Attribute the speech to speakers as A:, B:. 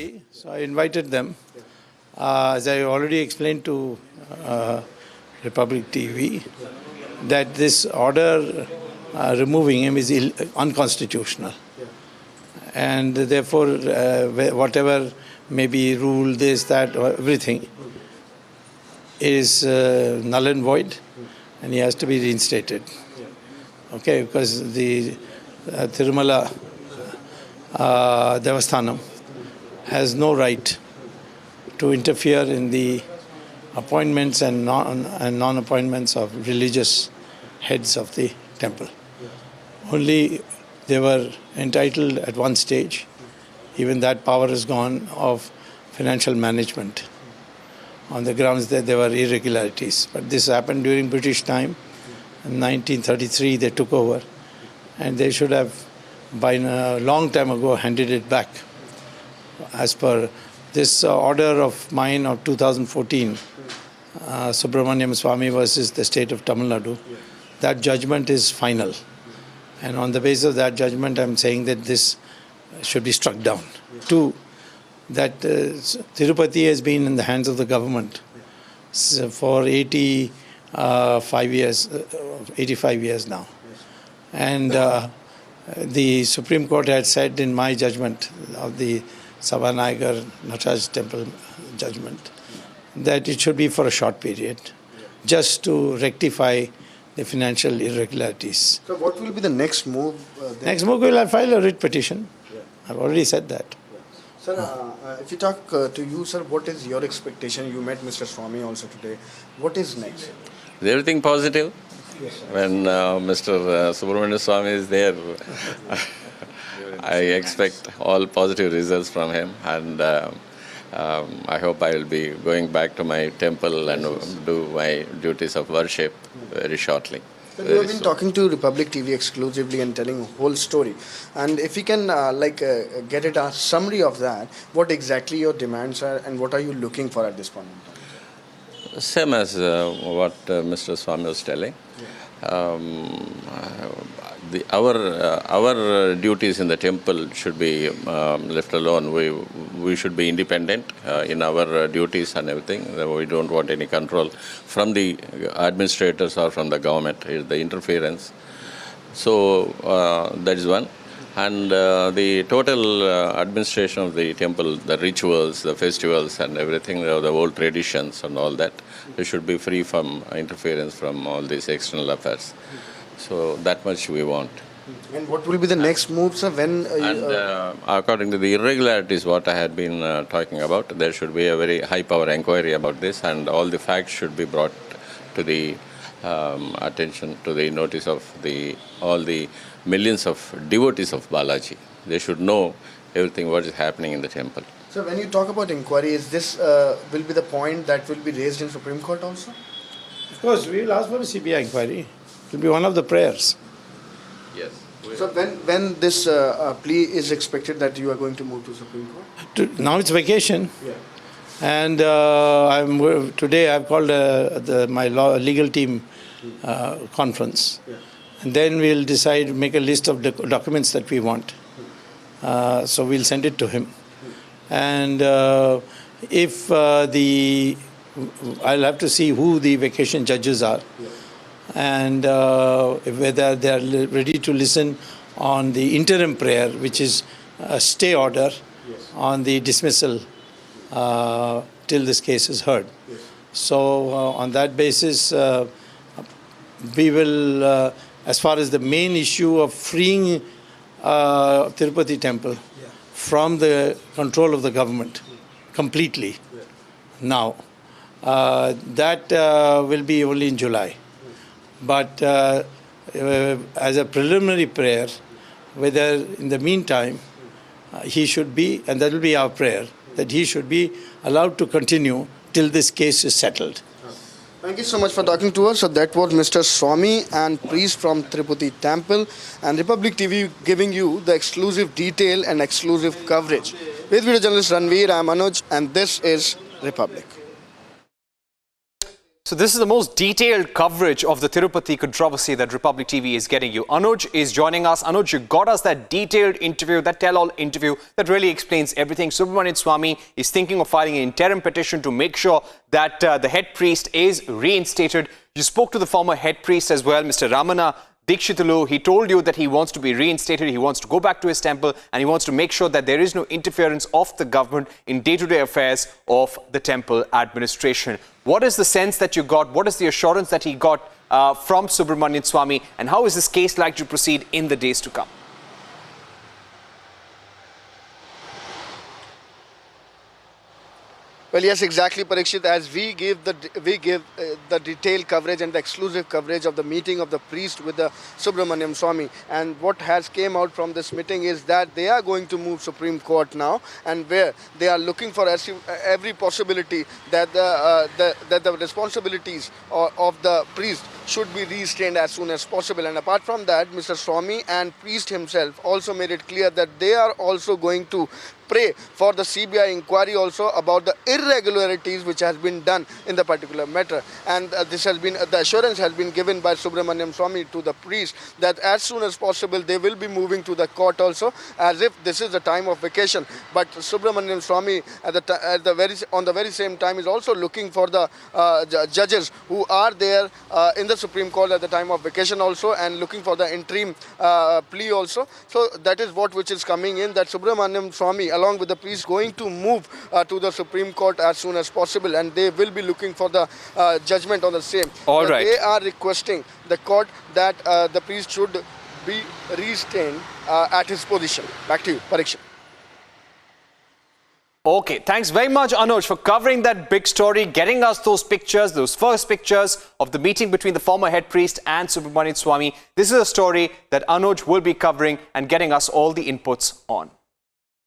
A: party, so I invited them. As I already explained to Republic TV, that this order removing him is unconstitutional. And therefore, whatever may be rule, this, that, everything is null and void, and he has to be reinstated. Okay, because the Tirumala Devasthanam has no right to interfere in the appointments and non-appointments of religious heads of the temple. Only they were entitled at one stage, even that power is gone, of financial management on the grounds that there were irregularities. But this happened during British time. In 1933 they took over, and they should have by a long time ago handed it back. As per this order of mine of 2014, Subramanian Swamy versus the state of Tamil Nadu, that judgment is final. And on the basis of that judgment, I'm saying that this should be struck down. Two, that Tirupati has been in the hands of the government for 85 years now. And the Supreme Court had said in my judgment of the Sabanagar Nataraj temple judgment that it should be for a short period, just to rectify the financial irregularities.
B: So what will be the next move?
A: Next move, we'll file a writ petition. I've already said that.
B: Sir, if you talk to you, sir, what is your expectation? You met Mr. Swamy also today. What is next?
C: Is everything positive?
B: Yes, sir.
C: When Mr. Subramanian Swamy is there, I expect all positive results from him, and I hope I will be going back to my temple and do my duties of worship very shortly.
B: So you have been talking to Republic TV exclusively and telling a whole story. And if we can get it a summary of that, what exactly your demands are and what are you looking for at this point in time?
C: Same as what Mr. Swamy was telling. Our duties in the temple should be left alone. We should be independent in our duties and everything. We don't want any control from the administrators or from the government. It's the interference. So that is one. And the total administration of the temple, the rituals, the festivals and everything, the old traditions and all that, they should be free from interference from all these external affairs. So that much we want.
B: And what will be the next move, sir? When
C: according to the irregularities, what I had been talking about, there should be a very high-power inquiry about this, and all the facts should be brought to the attention, to the notice of all the millions of devotees of Balaji. They should know everything what is happening in the temple.
B: So when you talk about inquiry, is this will be the point that will be raised in Supreme Court also?
A: Of course, we will ask for a CBI inquiry. It will be one of the prayers.
C: Yes.
B: So when this plea is expected that you are going to move to Supreme Court?
A: Now it's vacation.
B: Yeah.
A: And today I've called my legal team conference. Yeah. And then we'll decide, make a list of documents that we want. So we'll send it to him. And if I'll have to see who the vacation judges are. Yeah. And whether they are ready to listen on the interim prayer, which is a stay order on the dismissal till this case is heard. Yes. So on that basis, we will, as far as the main issue of freeing Tirupati temple from the control of the government completely now, that will be only in July. But as a preliminary prayer, whether in the meantime he should be, and that will be our prayer, that he should be allowed to continue till this case is settled.
B: Thank you so much for talking to us. So that was Mr. Swamy and priest from Tirupati Temple, and Republic TV giving you the exclusive detail and exclusive coverage. With video journalist Ranveer, I am Anuj, and this is Republic.
D: So this is the most detailed coverage of the Tirupati controversy that Republic TV is getting you. Anuj is joining us. Anuj, you got us that detailed interview, that tell-all interview that really explains everything. Subramanian Swamy is thinking of filing an interim petition to make sure that the head priest is reinstated. You spoke to the former head priest as well, Mr. Ramana Dikshitulu. He told you that he wants to be reinstated, he wants to go back to his temple, and he wants to make sure that there is no interference of the government in day-to-day affairs of the temple administration. What is the sense that you got? What is the assurance that he got from Subramanian Swamy? And how is this case like to proceed in the days to come?
B: Well, yes, exactly, Parikshit. As we give the detailed coverage and the exclusive coverage of the meeting of the priest with the Subramanian Swamy, and what has came out from this meeting is that they are going to move Supreme Court now, and where they are looking for every possibility that the responsibilities of the priest should be restrained as soon as possible. And apart from that, Mr. Swamy and priest himself also made it clear that they are also going to pray for the CBI inquiry also about the irregularities which has been done in the particular matter. And this has been the assurance has been given by Subramanian Swamy to the priest that as soon as possible they will be moving to the court also, as if this is the time of vacation. But Subramanian Swamy on the very same time is also looking for the judges who are there in the Supreme Court at the time of vacation also, and looking for the interim plea also. So that is which is coming in, that Subramanian Swamy along with the priest going to move to the Supreme Court as soon as possible, and they will be looking for the judgment on the same.
D: All right.
B: They are requesting the court that the priest should be restrained at his position. Back to you, Parikshit.
D: Okay, thanks very much, Anuj, for covering that big story, getting us those pictures, those first pictures of the meeting between the former head priest and Subramanian Swamy. This is a story that Anuj will be covering and getting us all the inputs on.